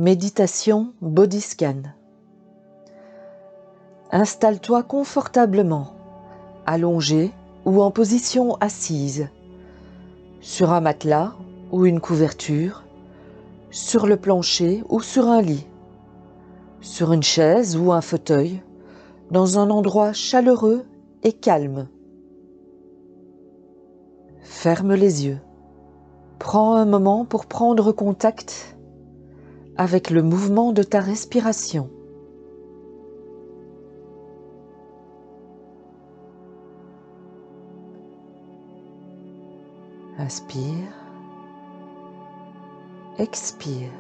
Méditation Body Scan. Installe-toi confortablement, allongé ou en position assise, sur un matelas ou une couverture, sur le plancher ou sur un lit, sur une chaise ou un fauteuil, dans un endroit chaleureux et calme. Ferme les yeux. Prends un moment pour prendre contact avec le mouvement de ta respiration. Inspire, expire.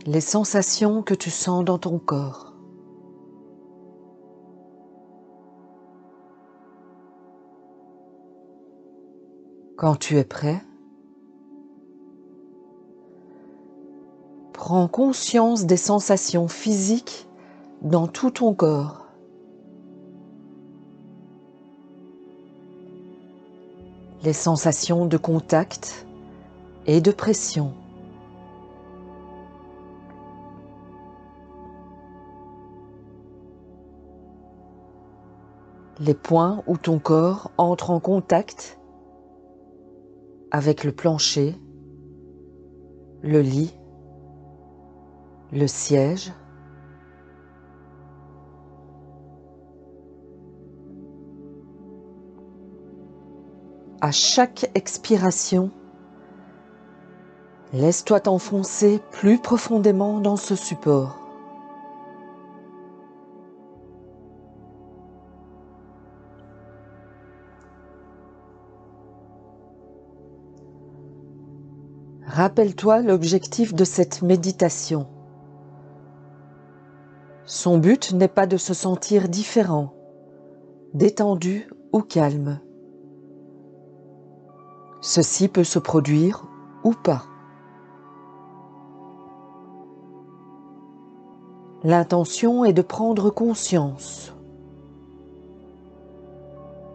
Les sensations que tu sens dans ton corps. Quand tu es prêt, prends conscience des sensations physiques dans tout ton corps. Les sensations de contact et de pression. Les points où ton corps entre en contact avec le plancher, le lit, le siège. À chaque expiration, laisse-toi t'enfoncer plus profondément dans ce support. Rappelle-toi l'objectif de cette méditation. Son but n'est pas de se sentir différent, détendu ou calme. Ceci peut se produire ou pas. L'intention est de prendre conscience,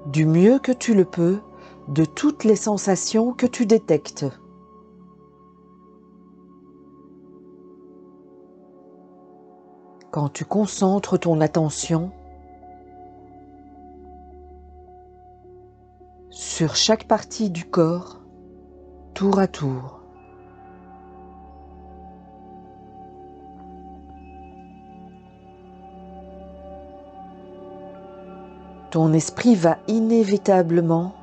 du mieux que tu le peux, de toutes les sensations que tu détectes. Quand tu concentres ton attention sur chaque partie du corps, tour à tour. Ton esprit va inévitablement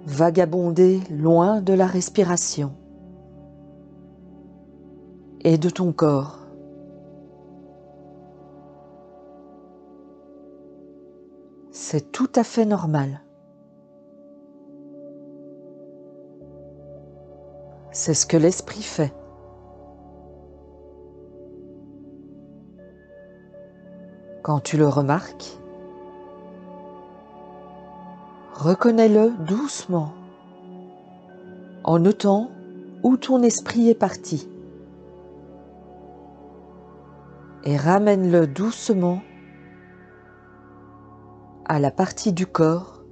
vagabonder loin de la respiration et de ton corps. C'est tout à fait normal. C'est ce que l'esprit fait. Quand tu le remarques, reconnais-le doucement, en notant où ton esprit est parti, et ramène-le doucement à la partie du corps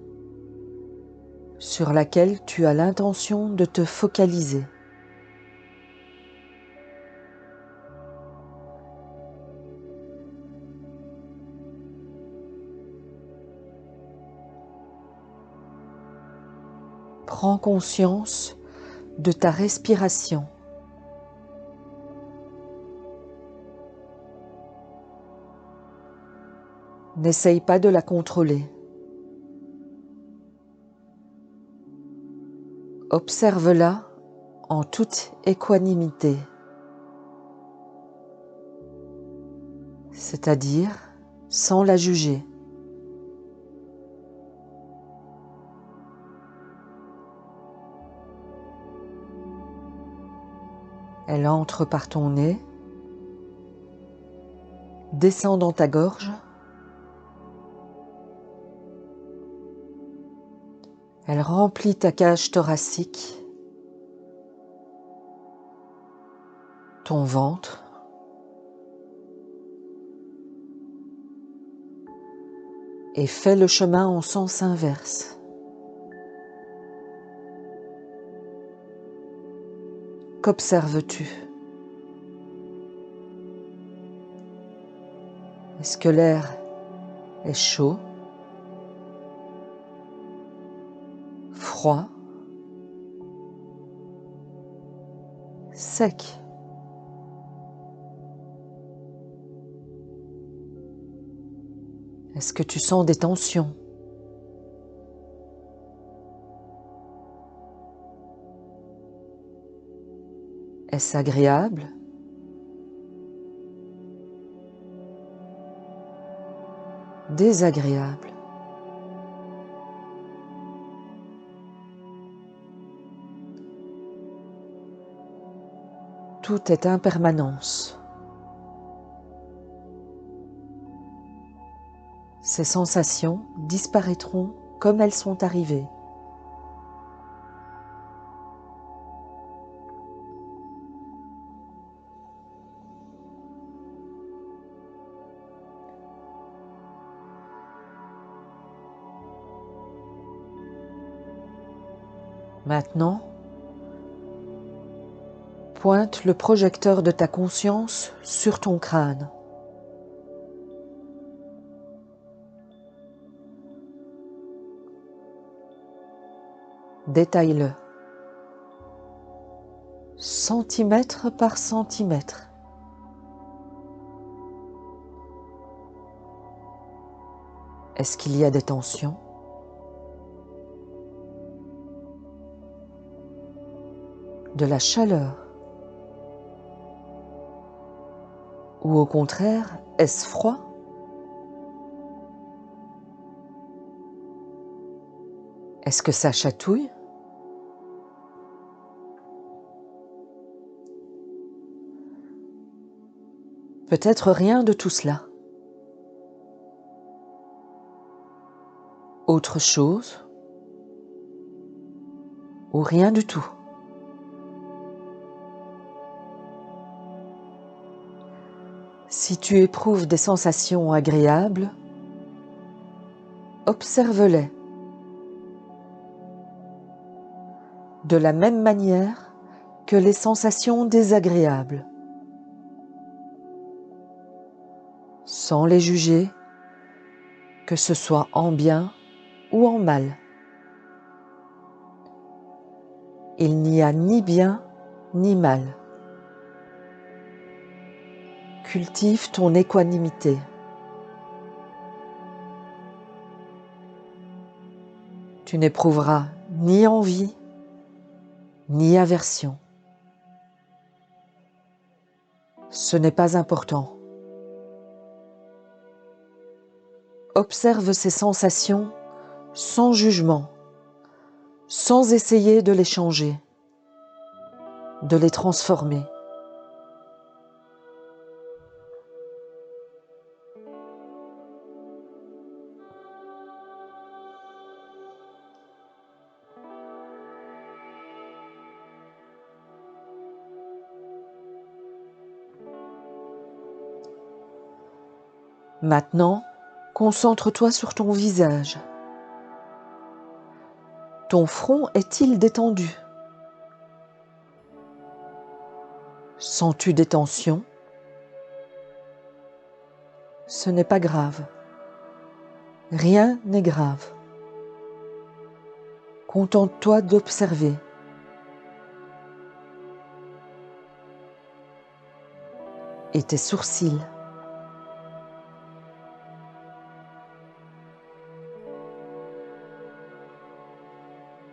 sur laquelle tu as l'intention de te focaliser. Prends conscience de ta respiration. N'essaye pas de la contrôler. Observe-la en toute équanimité, c'est-à-dire sans la juger. Elle entre par ton nez, descend dans ta gorge, elle remplit ta cage thoracique, ton ventre, et fait le chemin en sens inverse. Qu'observes-tu? Est-ce que l'air est chaud, froid, sec? Est-ce que tu sens des tensions? Est-ce agréable? Désagréable? Tout est impermanence. Ces sensations disparaîtront comme elles sont arrivées. Maintenant, pointe le projecteur de ta conscience sur ton crâne. Détaille-le, centimètre par centimètre. Est-ce qu'il y a des tensions? De la chaleur? Ou au contraire, est-ce froid? Est-ce que ça chatouille? Peut-être rien de tout cela. Autre chose? Ou rien du tout? Si tu éprouves des sensations agréables, observe-les. De la même manière que les sensations désagréables, sans les juger, que ce soit en bien ou en mal. Il n'y a ni bien ni mal. Cultive ton équanimité. Tu n'éprouveras ni envie, ni aversion. Ce n'est pas important. Observe ces sensations sans jugement, sans essayer de les changer, de les transformer. Maintenant, concentre-toi sur ton visage. Ton front est-il détendu? Sens-tu des tensions? Ce n'est pas grave. Rien n'est grave. Contente-toi d'observer. Et tes sourcils.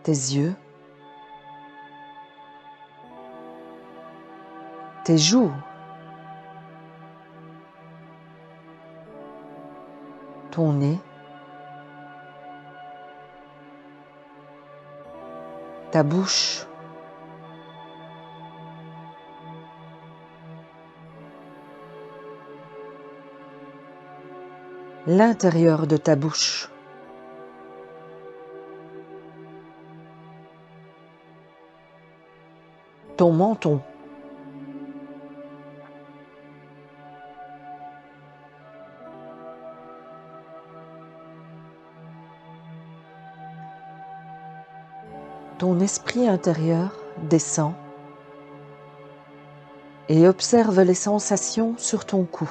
Tes yeux. Tes joues. Ton nez. Ta bouche. L'intérieur de ta bouche. Ton menton. Ton esprit intérieur descend et observe les sensations sur ton cou.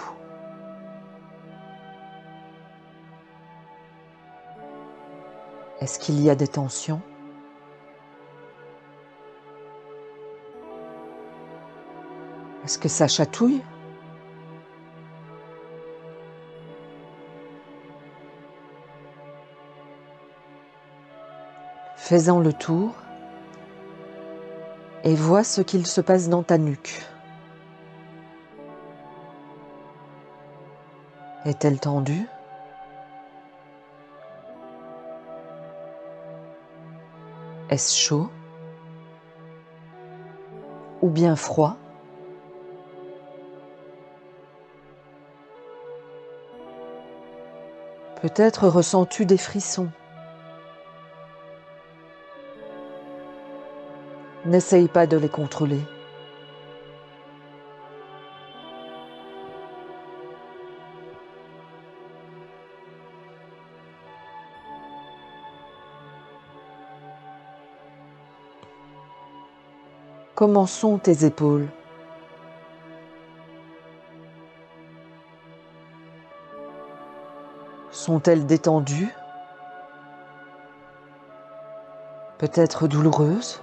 Est-ce qu'il y a des tensions? Est-ce que ça chatouille? Fais-en le tour et vois ce qu'il se passe dans ta nuque. Est-elle tendue? Est-ce chaud? Ou bien froid? Peut-être ressens-tu des frissons. N'essaye pas de les contrôler. Comment sont tes épaules? Sont-elles détendues? Peut-être douloureuses?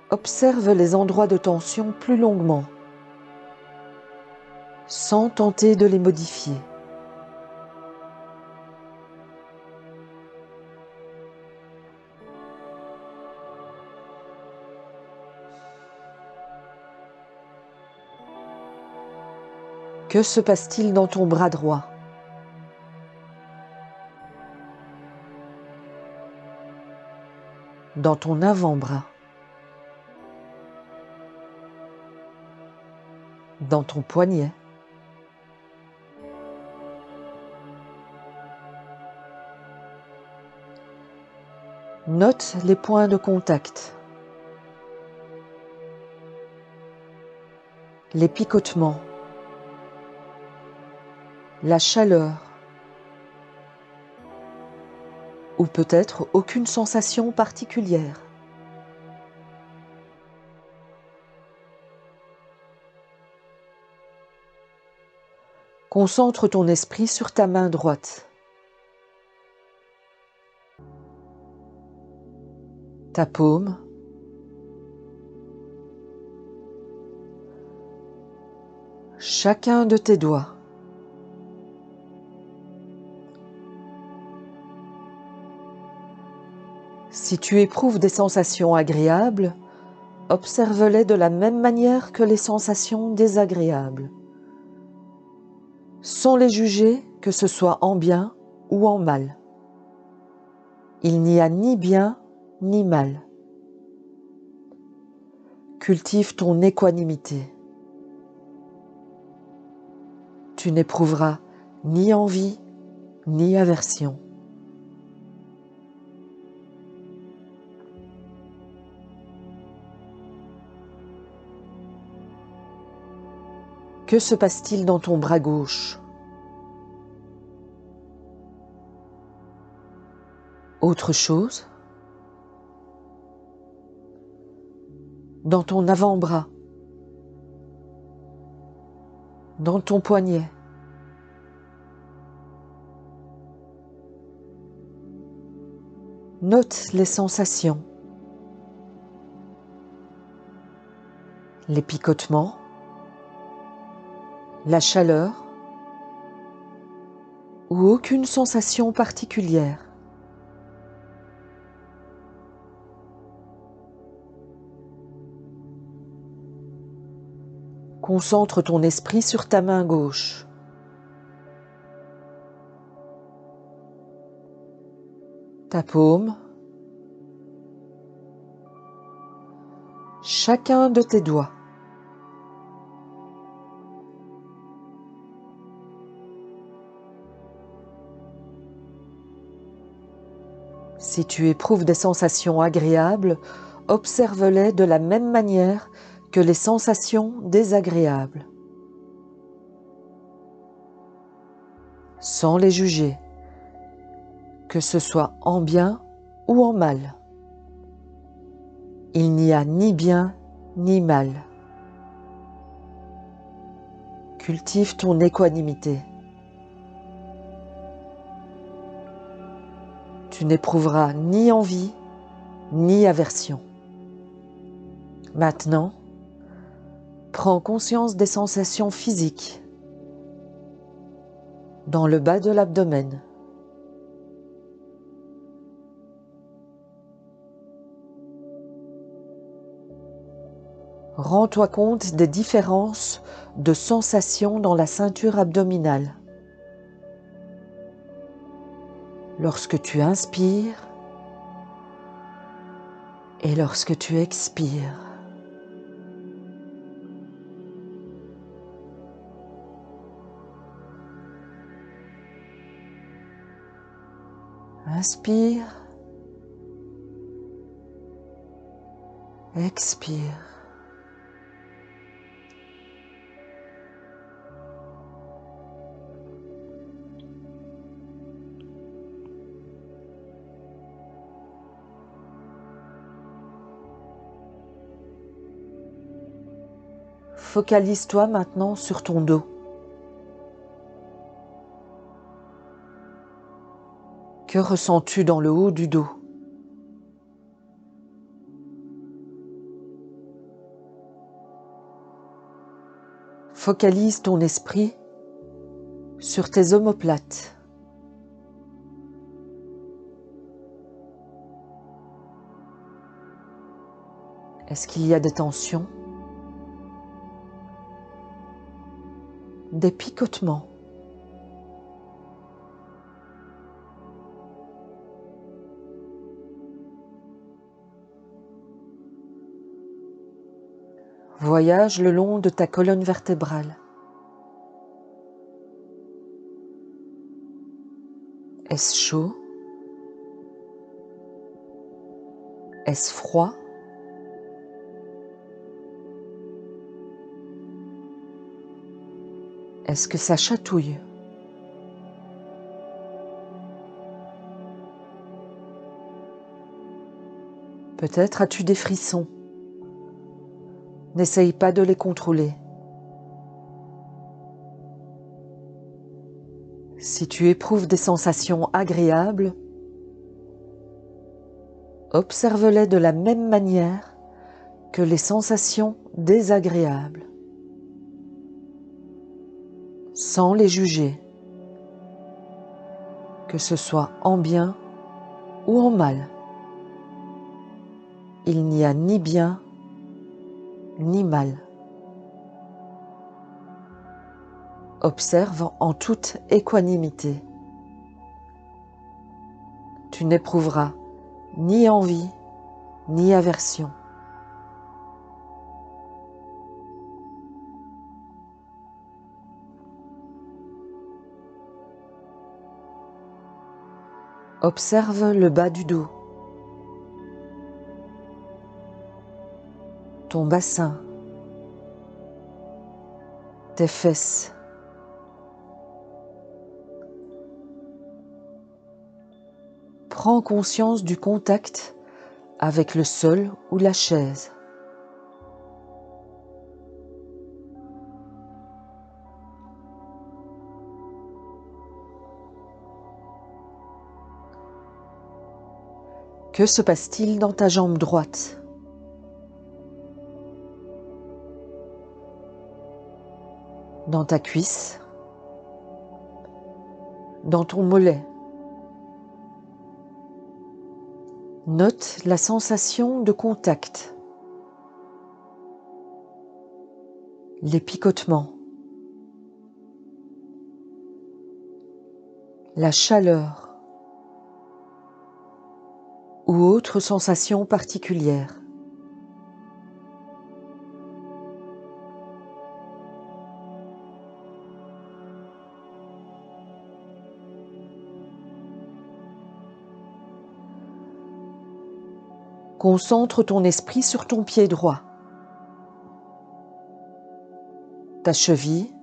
Observe les endroits de tension plus longuement, sans tenter de les modifier. Que se passe-t-il dans ton bras droit? Dans ton avant-bras? Dans ton poignet? Note les points de contact, les picotements, la chaleur, ou peut-être aucune sensation particulière. Concentre ton esprit sur ta main droite, ta paume, chacun de tes doigts. Si tu éprouves des sensations agréables, observe-les de la même manière que les sensations désagréables, sans les juger, que ce soit en bien ou en mal. Il n'y a ni bien ni mal. Cultive ton équanimité. Tu n'éprouveras ni envie ni aversion. Que se passe-t-il dans ton bras gauche? Autre chose? Dans ton avant-bras? Dans ton poignet? Note les sensations, les picotements, la chaleur ou aucune sensation particulière. Concentre ton esprit sur ta main gauche. Ta paume, chacun de tes doigts. Si tu éprouves des sensations agréables, observe-les de la même manière que les sensations désagréables, sans les juger, que ce soit en bien ou en mal. Il n'y a ni bien ni mal. Cultive ton équanimité. Tu n'éprouveras ni envie ni aversion. Maintenant, prends conscience des sensations physiques dans le bas de l'abdomen. Rends-toi compte des différences de sensations dans la ceinture abdominale. Lorsque tu inspires et lorsque tu expires. Inspire, expire. Focalise-toi maintenant sur ton dos. Que ressens-tu dans le haut du dos? Focalise ton esprit sur tes omoplates. Est-ce qu'il y a des tensions? Des picotements? Voyage le long de ta colonne vertébrale. Est-ce chaud? Est-ce froid? Est-ce que ça chatouille? Peut-être as-tu des frissons. N'essaye pas de les contrôler. Si tu éprouves des sensations agréables, observe-les de la même manière que les sensations désagréables, sans les juger, que ce soit en bien ou en mal. Il n'y a ni bien ni mal. Observe en toute équanimité. Tu n'éprouveras ni envie ni aversion. Observe le bas du dos, ton bassin, tes fesses. Prends conscience du contact avec le sol ou la chaise. Que se passe-t-il dans ta jambe droite? Dans ta cuisse? Dans ton mollet? Note la sensation de contact, les picotements, la chaleur ou autre sensation particulière. Concentre ton esprit sur ton pied droit, ta cheville,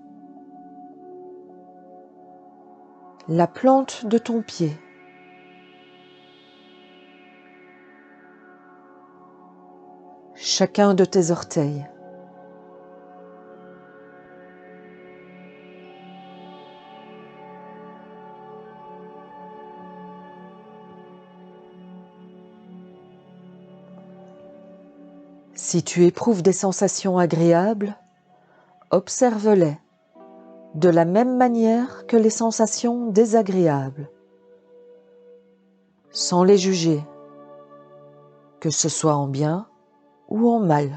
la plante de ton pied. chacun de tes orteils. Si tu éprouves des sensations agréables, observe-les de la même manière que les sensations désagréables, sans les juger, que ce soit en bien ou en mal.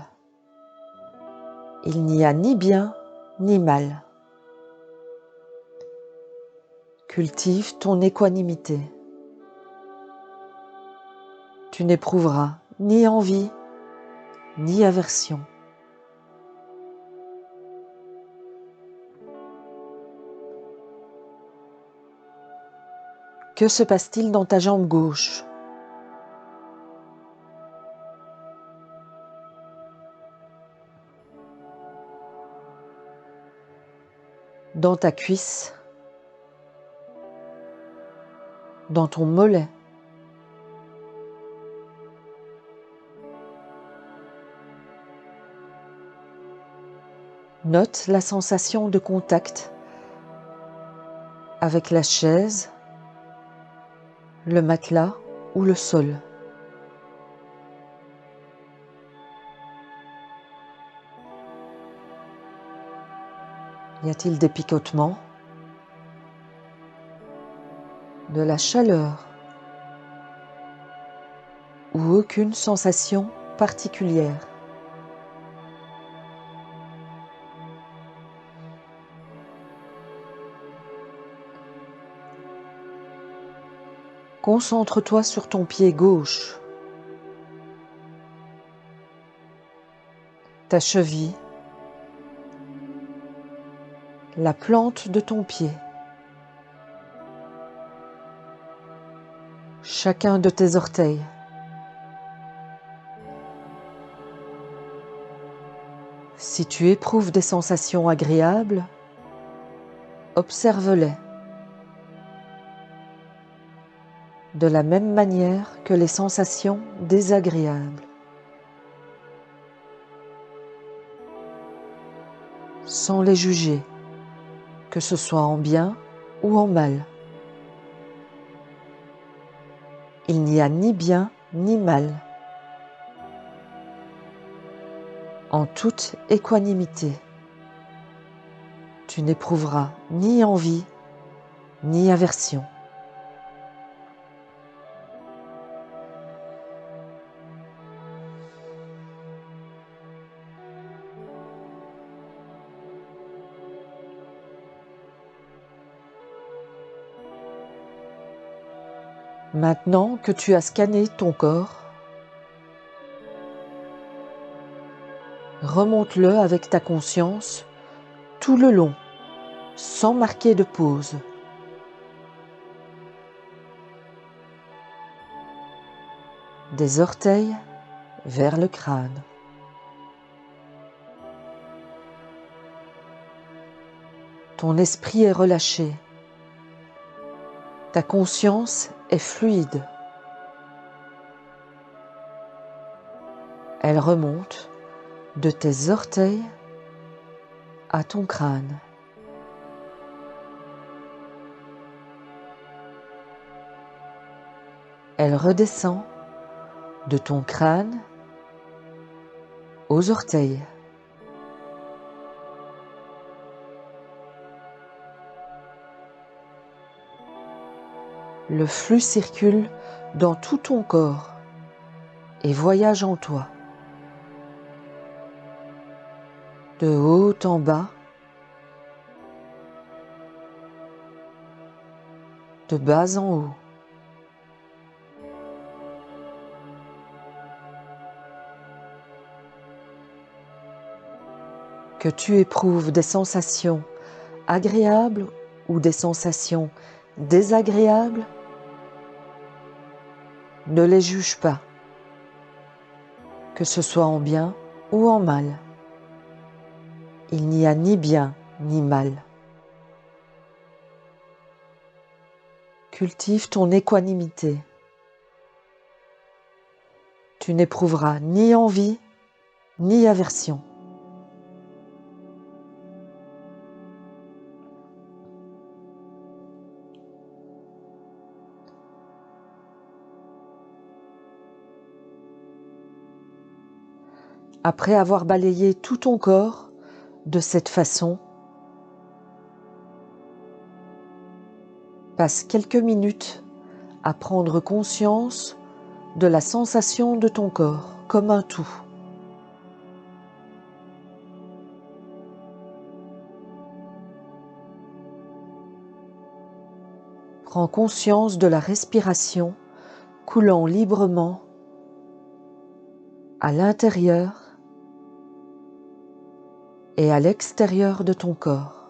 Il n'y a ni bien ni mal. Cultive ton équanimité. Tu n'éprouveras ni envie ni aversion. Que se passe-t-il dans ta jambe gauche ? Dans ta cuisse ? Dans ton mollet ? Note la sensation de contact avec la chaise, le matelas ou le sol. Y a-t-il des picotements, de la chaleur ou aucune sensation particulière ? Concentre-toi sur ton pied gauche, ta cheville, la plante de ton pied, chacun de tes orteils. Si tu éprouves des sensations agréables, observe-les de la même manière que les sensations désagréables, sans les juger, que ce soit en bien ou en mal. Il n'y a ni bien ni mal. En toute équanimité, tu n'éprouveras ni envie ni aversion. Maintenant que tu as scanné ton corps, remonte-le avec ta conscience tout le long, sans marquer de pause. Des orteils vers le crâne. Ton esprit est relâché. Ta conscience est fluide. Elle remonte de tes orteils à ton crâne. Elle redescend de ton crâne aux orteils. Le flux circule dans tout ton corps et voyage en toi. De haut en bas, de bas en haut. Que tu éprouves des sensations agréables ou des sensations désagréables, ne les juge pas, que ce soit en bien ou en mal. Il n'y a ni bien ni mal. Cultive ton équanimité. Tu n'éprouveras ni envie ni aversion. Après avoir balayé tout ton corps de cette façon, passe quelques minutes à prendre conscience de la sensation de ton corps comme un tout. Prends conscience de la respiration coulant librement à l'intérieur et à l'extérieur de ton corps.